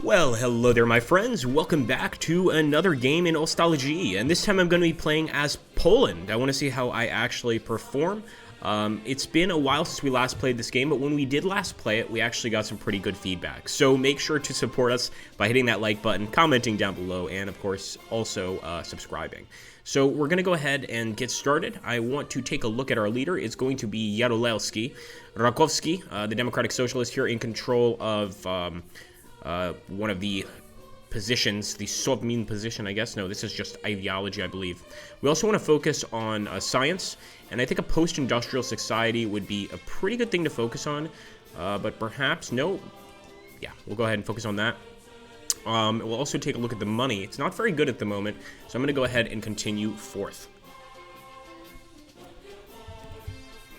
Well, hello there, my friends. Welcome back to another game in Ostalgie, and this time I'm going to be playing as Poland. I want to see how I actually perform. It's been a while since we last played this game, but when we did last play it, we actually got some pretty good feedback. So make sure to support us by hitting that like button, commenting down below, and of course, also subscribing. So we're going to go ahead and get started. I want to take a look at our leader. It's going to be Jarolewski. Rakowski, the Democratic Socialist here in control of one of the positions, the Sovmin position, I guess. No, this is just ideology, I believe. We also want to focus on science, and I think a post-industrial society would be a pretty good thing to focus on, but perhaps, no. Yeah, we'll go ahead and focus on that. We'll also take a look at the money. It's not very good at the moment, so I'm going to go ahead and continue forth.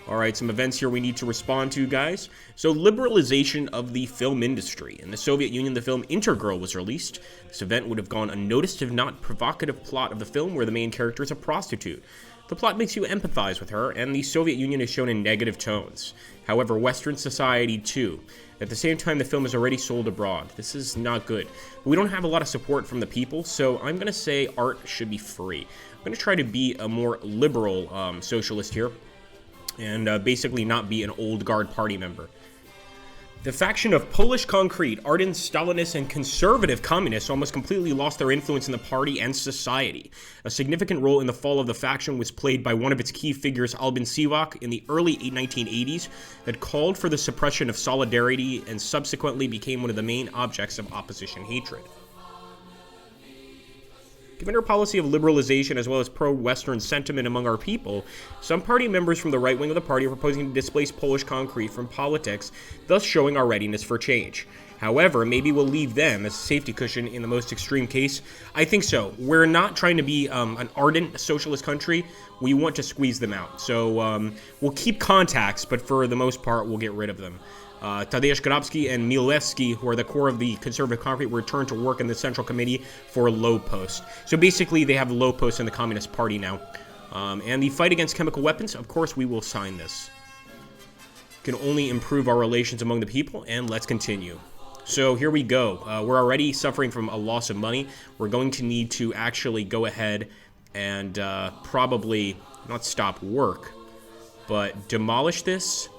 Alright, some events here we need to respond to, guys. So, liberalization of the film industry. In the Soviet Union, the film Intergirl was released. This event would have gone unnoticed if not provocative plot of the film where the main character is a prostitute. The plot makes you empathize with her, and the Soviet Union is shown in negative tones. However, Western society too. At the same time, the film is already sold abroad. This is not good. But we don't have a lot of support from the people, so I'm going to say art should be free. I'm going to try to be a more liberal socialist here, and basically not be an old guard party member. The faction of Polish Concrete, ardent Stalinists, and conservative communists almost completely lost their influence in the party and society. A significant role in the fall of the faction was played by one of its key figures, Albin Sivak, in the early 1980s, that called for the suppression of solidarity and subsequently became one of the main objects of opposition hatred. Given our policy of liberalization as well as pro-Western sentiment among our people, some party members from the right wing of the party are proposing to displace Polish Concrete from politics, thus showing our readiness for change. However, maybe we'll leave them as a safety cushion in the most extreme case. I think so. We're not trying to be an ardent socialist country. We want to squeeze them out. So we'll keep contacts, but for the most part, we'll get rid of them. Tadeusz Grabski and Milewski, who are the core of the conservative concrete, will return to work in the Central Committee for low post. So basically, they have low posts in the Communist Party now. And the fight against chemical weapons, of course, we will sign this. Can only improve our relations among the people, and let's continue. So here we go. We're already suffering from a loss of money. We're going to need to actually go ahead and probably not stop work, but demolish this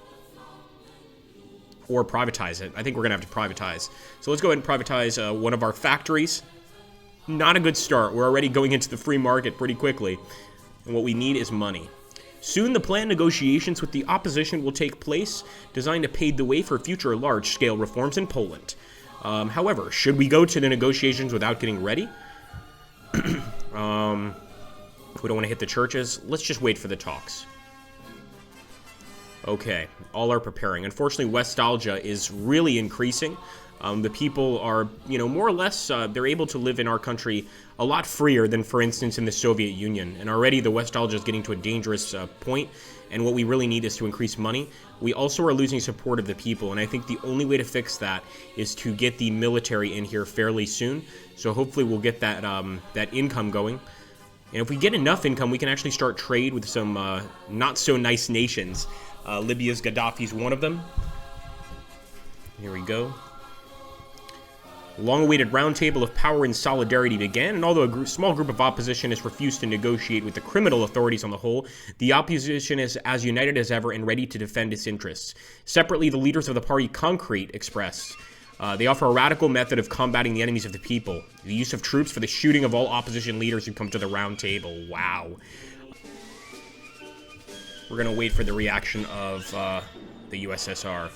or privatize it. I think we're going to have to privatize. So let's go ahead and privatize one of our factories. Not a good start. We're already going into the free market pretty quickly. And what we need is money. Soon the planned negotiations with the opposition will take place, designed to pave the way for future large-scale reforms in Poland. However, should we go to the negotiations without getting ready? We don't want to hit the churches. Let's just wait for the talks. Okay, all are preparing. Unfortunately, Ostalgie is really increasing. The people are, more or less, they're able to live in our country a lot freer than, for instance, in the Soviet Union. And already the Ostalgie is getting to a dangerous point, and what we really need is to increase money. We also are losing support of the people, and I think the only way to fix that is to get the military in here fairly soon. So hopefully we'll get that, that income going. And if we get enough income, we can actually start trade with some not-so-nice nations. Libya's Gaddafi's one of them. Here we go. Long-awaited roundtable of power and solidarity began, and although a small group of opposition has refused to negotiate with the criminal authorities on the whole, the opposition is as united as ever and ready to defend its interests. Separately, the leaders of the party Concrete expressed they offer a radical method of combating the enemies of the people, the use of troops for the shooting of all opposition leaders who come to the round table. Wow. We're going to wait for the reaction of the USSR.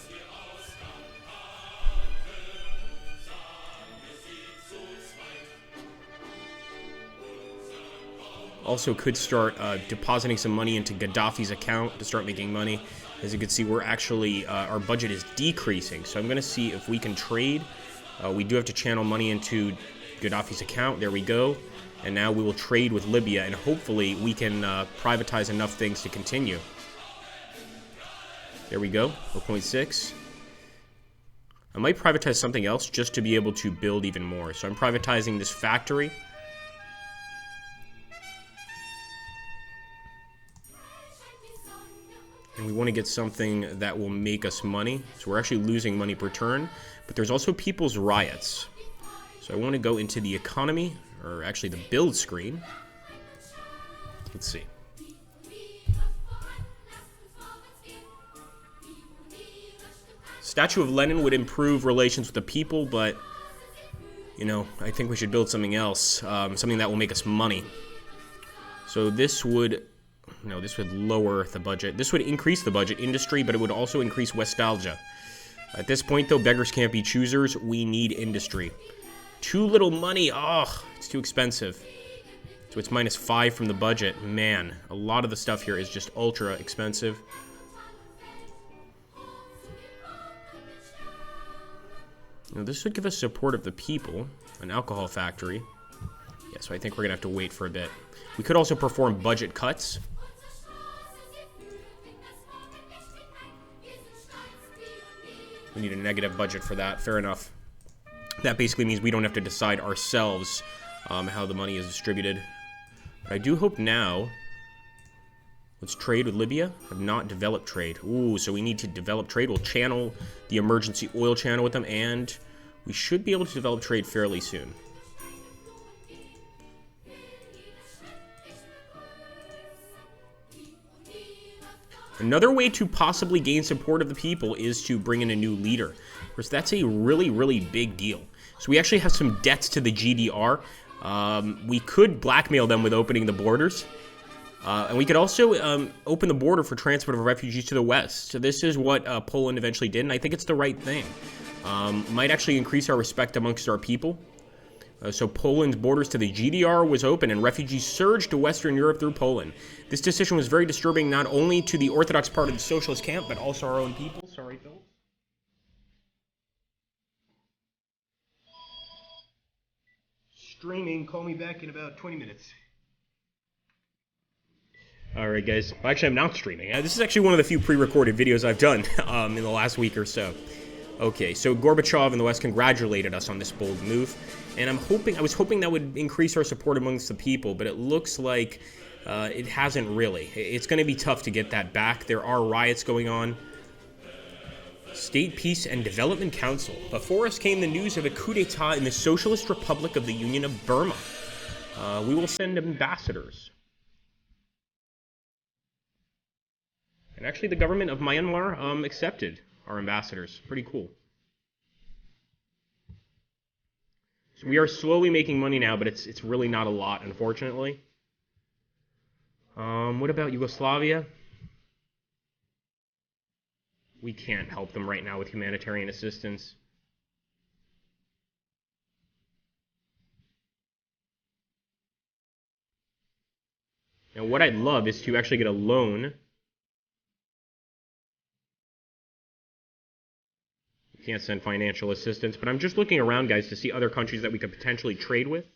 Also could start depositing some money into Gaddafi's account to start making money. As you can see, we're actually, our budget is decreasing. So I'm going to see if we can trade. We do have to channel money into Gaddafi's account. There we go. And now we will trade with Libya, and hopefully we can privatize enough things to continue. There we go, 4.6. I might privatize something else just to be able to build even more. So I'm privatizing this factory. And we want to get something that will make us money. So we're actually losing money per turn. But there's also people's riots. So I want to go into the economy, or actually the build screen. Let's see. Statue of Lenin would improve relations with the people, but, you know, I think we should build something else, something that will make us money. So this would, no, this would lower the budget. This would increase the budget industry, but it would also increase Ostalgie. At this point, though, beggars can't be choosers. We need industry. Too little money. Oh, it's too expensive. So it's -5 from the budget. Man, a lot of the stuff here is just ultra expensive. Now, this would give us support of the people. An alcohol factory. Yeah, so I think we're going to have to wait for a bit. We could also perform budget cuts. We need a negative budget for that. Fair enough. That basically means we don't have to decide ourselves how the money is distributed. But I do hope now... Let's trade with Libya. Have not developed trade. Ooh, so we need to develop trade. We'll channel the emergency oil channel with them, and we should be able to develop trade fairly soon. Another way to possibly gain support of the people is to bring in a new leader. Of course, that's a really, really big deal. So we actually have some debts to the GDR. We could blackmail them with opening the borders. And we could also open the border for transport of refugees to the west. So this is what Poland eventually did, and I think it's the right thing. Might actually increase our respect amongst our people. So Poland's borders to the GDR was open, and refugees surged to Western Europe through Poland. This decision was very disturbing not only to the Orthodox part of the socialist camp, but also our own people. Sorry, Phil. Streaming. Call me back in about 20 minutes. Alright, guys. Well, actually, I'm not streaming. This is actually one of the few pre-recorded videos I've done in the last week or so. Okay, so Gorbachev in the West congratulated us on this bold move, and I was hoping that would increase our support amongst the people, but it looks like it hasn't really. It's going to be tough to get that back. There are riots going on. State Peace and Development Council. Before us came the news of a coup d'etat in the Socialist Republic of the Union of Burma. We will send ambassadors. And actually, the government of Myanmar accepted our ambassadors. Pretty cool. So we are slowly making money now, but it's really not a lot, unfortunately. What about Yugoslavia? We can't help them right now with humanitarian assistance. Now, what I'd love is to actually get a loan. Can't send financial assistance, but I'm just looking around, guys, to see other countries that we could potentially trade with.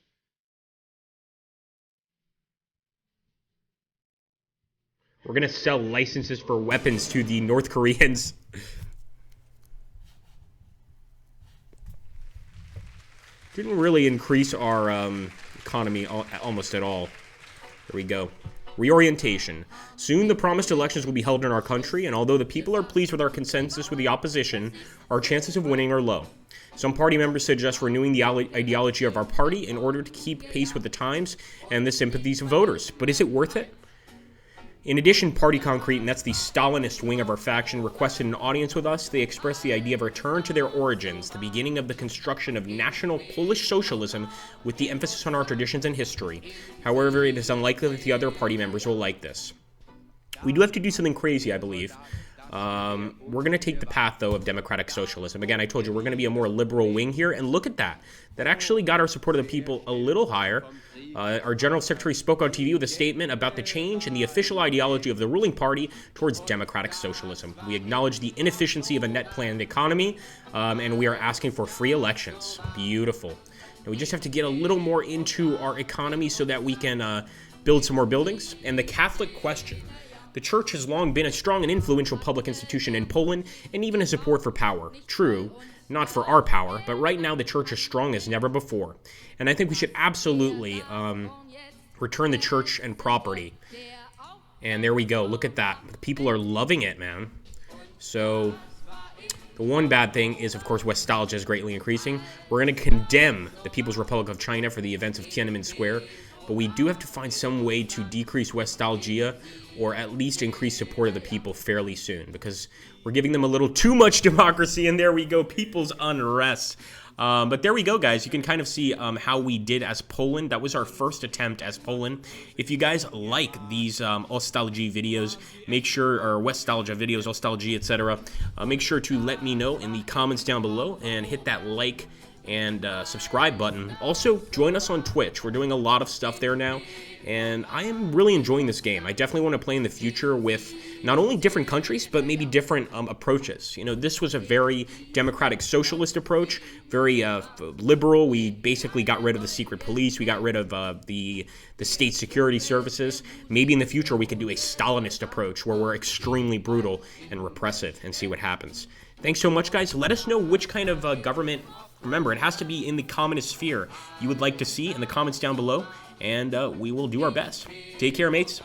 We're going to sell licenses for weapons to the North Koreans. Didn't really increase our economy almost at all. Here we go. Reorientation. Soon the promised elections will be held in our country, and although the people are pleased with our consensus with the opposition, our chances of winning are low. Some party members suggest renewing the ideology of our party in order to keep pace with the times and the sympathies of voters. But is it worth it? In addition, Party Concrete, and that's the Stalinist wing of our faction, requested an audience with us. They expressed the idea of a return to their origins, the beginning of the construction of national Polish socialism with the emphasis on our traditions and history. However, it is unlikely that the other party members will like this. We do have to do something crazy, I believe. We're going to take the path, though, of democratic socialism. Again, I told you, we're going to be a more liberal wing here, and look at that. That actually got our support of the people a little higher. Our General Secretary spoke on TV with a statement about the change in the official ideology of the ruling party towards democratic socialism. We acknowledge the inefficiency of a net planned economy, and we are asking for free elections. Beautiful. And we just have to get a little more into our economy so that we can build some more buildings. And the Catholic question. The church has long been a strong and influential public institution in Poland, and even a support for power. True, not for our power, but right now the church is strong as never before. And I think we should absolutely return the church and property. And there we go. Look at that. The people are loving it, man. So The one bad thing is, of course, Ostalgie is greatly increasing. We're going to condemn the People's Republic of China for the events of Tiananmen Square, but we do have to find some way to decrease Ostalgie, or at least increase support of the people fairly soon, because we're giving them a little too much democracy, and there we go, people's unrest. But there we go, guys. You can kind of see how we did as Poland. That was our first attempt as Poland. If you guys like these Ostalgie videos, make sure, or Ostalgia videos, Ostalgie, etc., make sure to let me know in the comments down below and hit that like and subscribe button. Also, join us on Twitch. We're doing a lot of stuff there now, and I am really enjoying this game. I definitely want to play in the future with not only different countries, but maybe different approaches. You know, this was a very democratic socialist approach, very liberal. We basically got rid of the secret police. We got rid of the state security services. Maybe in the future we could do a Stalinist approach where we're extremely brutal and repressive and see what happens. Thanks so much, guys. Let us know which kind of government. Remember, it has to be in the communist sphere you would like to see in the comments down below, and we will do our best. Take care, mates.